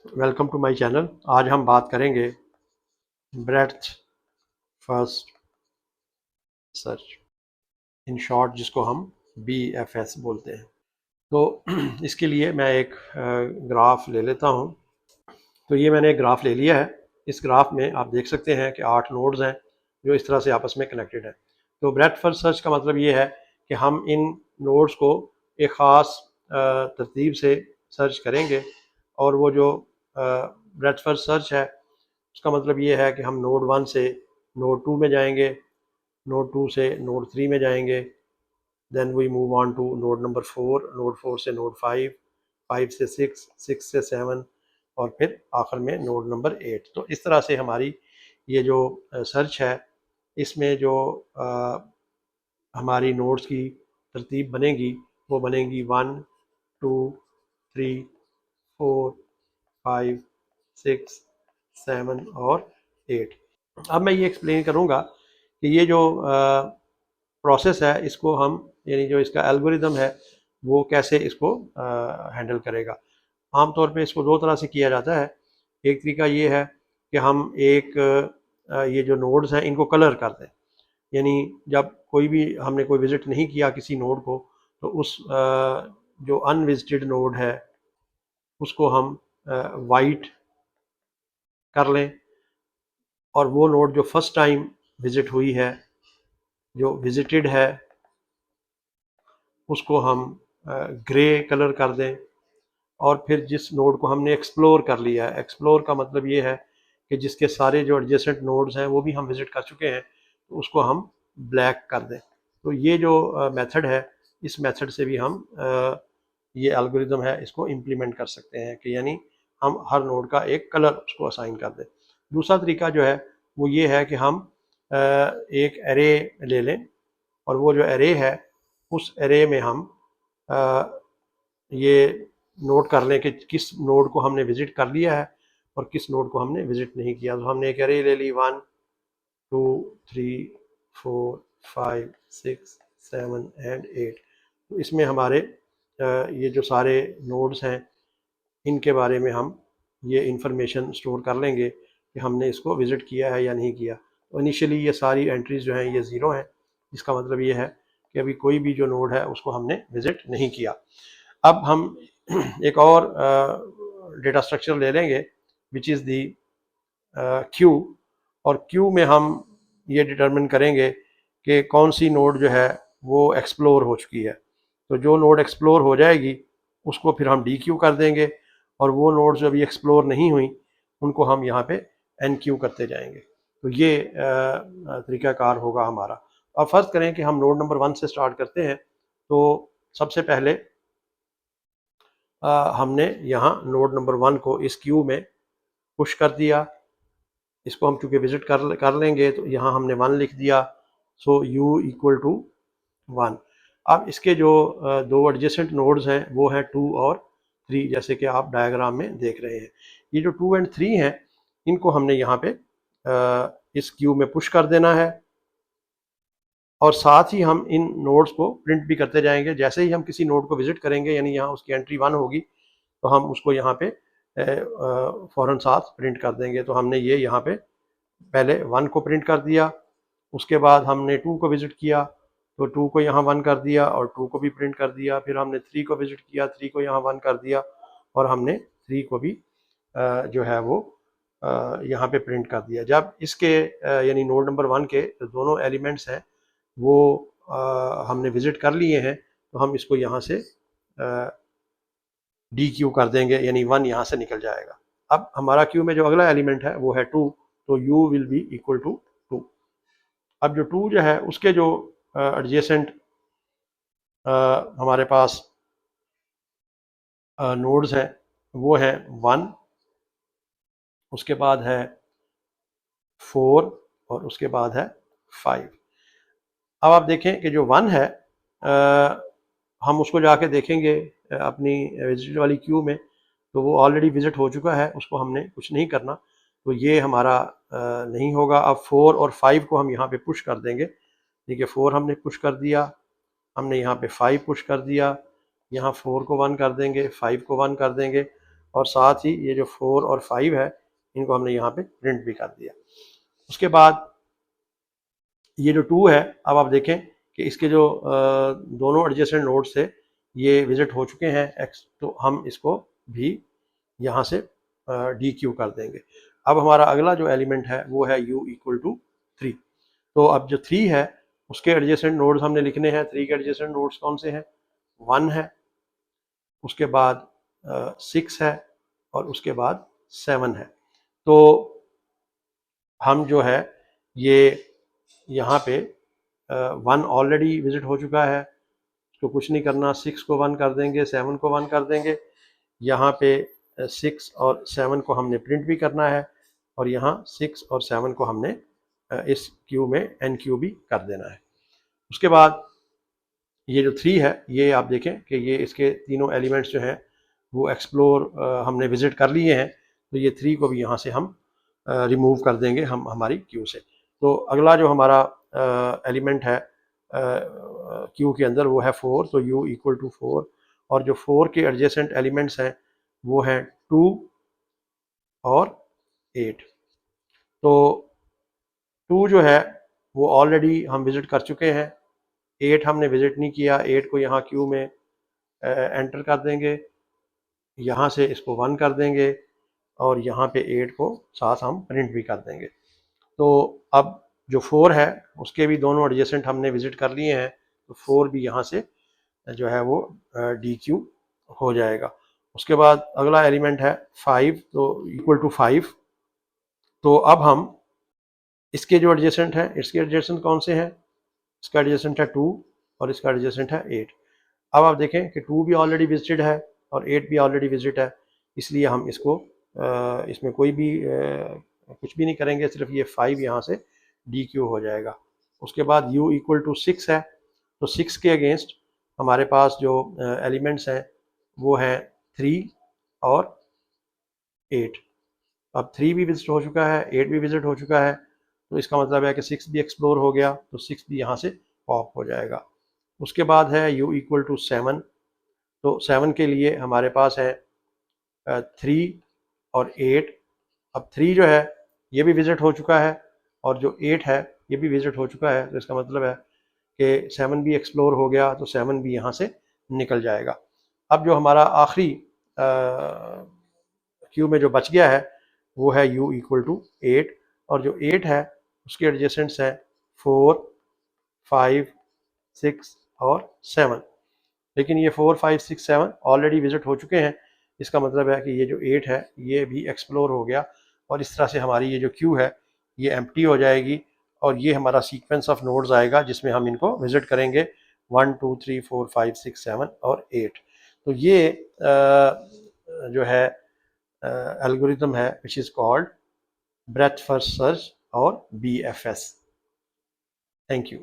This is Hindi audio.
Welcome to my channel. आज हम बात करेंगे breadth first search, in short जिसको हम BFS बोलते हैं। तो इसके लिए मैं एक ग्राफ ले लेता हूँ। तो ये मैंने एक ग्राफ ले लिया है। इस ग्राफ में आप देख सकते हैं कि 8 नोड्स हैं जो इस तरह से आपस में कनेक्टेड हैं। तो ब्रेड्थ फर्स्ट सर्च का मतलब ये है कि हम इन नोड्स को एक ख़ास तरतीब से सर्च करेंगे, और वो जो ब्रेड्थ फर्स्ट सर्च है उसका मतलब ये है कि हम नोड 1 से नोड 2 में जाएंगे, नोड 2 से नोड 3 में जाएंगे, then we move on to node number 4, node 4 से नोड 5, 5 से 6, 6 से 7, और फिर आखिर में नोड नंबर 8। तो इस तरह से हमारी ये जो सर्च है, इसमें जो हमारी नोड्स की तरतीब बनेगी वो बनेगी 1, 2, 3, 4, 5, 6, 7 और 8। अब मैं ये एक्सप्लेन करूँगा कि ये जो प्रोसेस है इसको हम, यानी जो इसका एल्गोरिदम है वो कैसे इसको हैंडल करेगा। आमतौर पे इसको दो तरह से किया जाता है। एक तरीका ये है कि हम एक ये जो नोड्स हैं इनको कलर कर दें, यानी जब कोई भी हमने कोई विज़िट नहीं किया किसी नोड को, तो उस जो अनविजिटेड नोड है उसको हम वाइट कर लें, और वो नोड जो फर्स्ट टाइम विज़िट हुई है, जो विजिटेड है, उसको हम ग्रे कलर कर दें। और फिर जिस नोड को हमने एक्सप्लोर कर लिया है, एक्सप्लोर का मतलब ये है कि जिसके सारे जो एडजेसेंट नोड्स हैं वो भी हम विज़िट कर चुके हैं, तो उसको हम ब्लैक कर दें। तो ये जो मेथड है, इस मेथड से भी हम ये एल्गोरिदम है इसको इम्प्लीमेंट कर सकते हैं कि यानी हम हर नोड का एक कलर उसको असाइन कर दें। दूसरा तरीका जो है वो ये है कि हम एक एरे ले लें, और वो जो एरे है उस एरे में हम ये नोट कर लें कि किस नोड को हमने विज़िट कर लिया है और किस नोड को हमने विज़िट नहीं किया। तो हमने एक एरे ले ली 1, 2, 3, 4, 5, 6, 7 एंड 8। तो इसमें हमारे ये जो सारे नोड्स हैं इनके बारे में हम ये इंफॉर्मेशन स्टोर कर लेंगे कि हमने इसको विज़िट किया है या नहीं किया। तो इनिशियली ये सारी एंट्रीज़ जो हैं ये ज़ीरो हैं। इसका मतलब ये है कि अभी कोई भी जो नोड है उसको हमने विज़िट नहीं किया। अब हम एक और डेटा स्ट्रक्चर ले लेंगे विच इज़ दी क्यू, और क्यू में हम ये डिटरमिन करेंगे कि कौन सी नोड जो है वो एक्सप्लोर हो चुकी है। तो जो नोड एक्सप्लोर हो जाएगी उसको फिर हम डी क्यू कर देंगे, और वो नोड जो अभी एक्सप्लोर नहीं हुई उनको हम यहाँ पे एन क्यू करते जाएंगे। तो ये तरीक़ाकार होगा हमारा। अब फ़र्ज़ करें कि हम नोड नंबर 1 से स्टार्ट करते हैं। तो सबसे पहले हमने यहाँ नोड नंबर 1 को इस क्यू में पुश कर दिया। इसको हम चूँकि विज़िट कर लेंगे तो यहाँ हमने 1 लिख दिया, सो u इक्वल टू 1। अब इसके जो दो एडजेसेंट नोड्स हैं वो हैं 2 और 3, जैसे कि आप डायग्राम में देख रहे हैं। ये जो 2 एंड 3 हैं इनको हमने यहाँ पे इस क्यू में पुश कर देना है, और साथ ही हम इन नोड्स को प्रिंट भी करते जाएंगे। जैसे ही हम किसी नोड को विज़िट करेंगे, यानी यहाँ उसकी एंट्री 1 होगी, तो हम उसको यहाँ पे फ़ौरन साथ प्रिंट कर देंगे। तो हमने ये यहाँ पे पहले 1 को प्रिंट कर दिया, उसके बाद हमने 2 को विज़िट किया तो 2 को यहाँ 1 कर दिया और 2 को भी प्रिंट कर दिया। फिर हमने 3 को विज़िट किया, 3 को यहाँ 1 कर दिया, और हमने 3 को भी जो है वो यहाँ पे प्रिंट कर दिया। जब इसके यानी नोड नंबर 1 के जो दोनों एलिमेंट्स हैं वो हमने विज़िट कर लिए हैं, तो हम इसको यहाँ से डी क्यू कर देंगे, यानी 1 यहाँ से निकल जाएगा। अब हमारा क्यू में जो अगला एलिमेंट है वो है 2, तो u will be equal to 2। अब जो 2 जो है उसके जो एडजेसेंट हमारे पास नोड्स हैं वो हैं 1, उसके बाद है 4, और उसके बाद है 5। अब आप देखें कि जो 1 है हम उसको जाके देखेंगे अपनी विजिट वाली क्यू में, तो वो ऑलरेडी विज़िट हो चुका है, उसको हमने कुछ नहीं करना, तो ये हमारा नहीं होगा। अब 4 और 5 को हम यहाँ पे पुश कर देंगे। देखिए 4 हमने पुश कर दिया, हमने यहाँ पे 5 पुश कर दिया, यहाँ 4 को 1 कर देंगे, 5 को 1 कर देंगे, और साथ ही ये जो 4 और 5 है इनको हमने यहाँ पे प्रिंट भी कर दिया। उसके बाद ये जो 2 है, अब आप देखें कि इसके जो दोनों एडजेसेंट नोड्स थे ये विजिट हो चुके हैं एक्स, तो हम इसको भी यहाँ से डी क्यू कर देंगे। अब हमारा अगला जो एलिमेंट है वो है u इक्वल टू 3। तो अब जो 3 है उसके एडजेसेंट नोड्स हमने लिखने हैं। 3 के एडजेसेंट नोड्स कौन से हैं? 1 है, उसके बाद 6 है और उसके बाद 7 है। तो हम जो है ये यहाँ पे 1 ऑलरेडी विजिट हो चुका है तो कुछ नहीं करना, 6 को 1 कर देंगे, 7 को 1 कर देंगे। यहाँ पे 6 और 7 को हमने प्रिंट भी करना है और यहाँ 6 और 7 को हमने इस क्यू में एन क्यू भी कर देना है। उसके बाद ये जो 3 है ये आप देखें कि ये इसके तीनों एलिमेंट्स जो हैं वो एक्सप्लोर हमने विजिट कर लिए हैं, तो ये 3 को भी यहाँ से हम रिमूव कर देंगे हम हमारी क्यू से। तो अगला जो हमारा एलिमेंट है क्यू के अंदर वो है 4, तो u इक्वल टू 4 और जो 4 के एडजेसेंट एलिमेंट्स हैं वो हैं 2 और 8। तो 2 जो है वो ऑलरेडी हम विजिट कर चुके हैं, 8 हमने विजिट नहीं किया, 8 को यहाँ क्यू में एंटर कर देंगे, यहाँ से इसको 1 कर देंगे और यहाँ पे 8 को साथ हम प्रिंट भी कर देंगे। तो अब जो 4 है उसके भी दोनों एडजेसेंट हमने विजिट कर लिए हैं, तो 4 भी यहाँ से जो है वो डी क्यू हो जाएगा। उसके बाद अगला एलिमेंट है 5, तो इक्वल टू 5। तो अब हम इसके जो एडजेसेंट हैं, इसके एडजेसेंट कौन से हैं? इसका एडजेसेंट है 2 और इसका एडजेसेंट है 8। अब आप देखें कि 2 भी ऑलरेडी विजिटेड है और 8 भी ऑलरेडी विजिट है, इसलिए हम इसको इसमें कोई भी कुछ भी नहीं करेंगे, सिर्फ ये 5 यहाँ से डी क्यू हो जाएगा। उसके बाद u इक्वल टू 6 है, तो 6 के अगेंस्ट हमारे पास जो एलिमेंट्स हैं वो हैं 3 और 8। अब 3 भी विजिट हो चुका है, 8 भी विजिट हो चुका है, तो इसका मतलब है कि 6 भी एक्सप्लोर हो गया, तो 6 भी यहाँ से पॉप हो जाएगा। उसके बाद है u इक्वल टू 7, तो 7 के लिए हमारे पास है 3 और 8। अब 3 जो है ये भी विजिट हो चुका है और जो 8 है ये भी विजिट हो चुका है, तो इसका मतलब है कि 7 भी एक्सप्लोर हो गया, तो 7 भी यहाँ से निकल जाएगा। अब जो हमारा आखिरी क्यू में जो बच गया है वो है u इक्वल टू 8 और जो 8 है उसके एडजेसेंट्स हैं 4, 5, 6 और 7। लेकिन ये 4, 5, 6, 7 ऑलरेडी विजिट हो चुके हैं, इसका मतलब है कि ये जो 8 है ये भी एक्सप्लोर हो गया और इस तरह से हमारी ये जो क्यू है ये एम्प्टी हो जाएगी और ये हमारा सीक्वेंस ऑफ नोड्स आएगा जिसमें हम इनको विजिट करेंगे 1, 2, 3, 4, 5, 6, 7 और 8। तो ये जो है एल्गोरिथम है which is called breath first search और BFS। Thank you.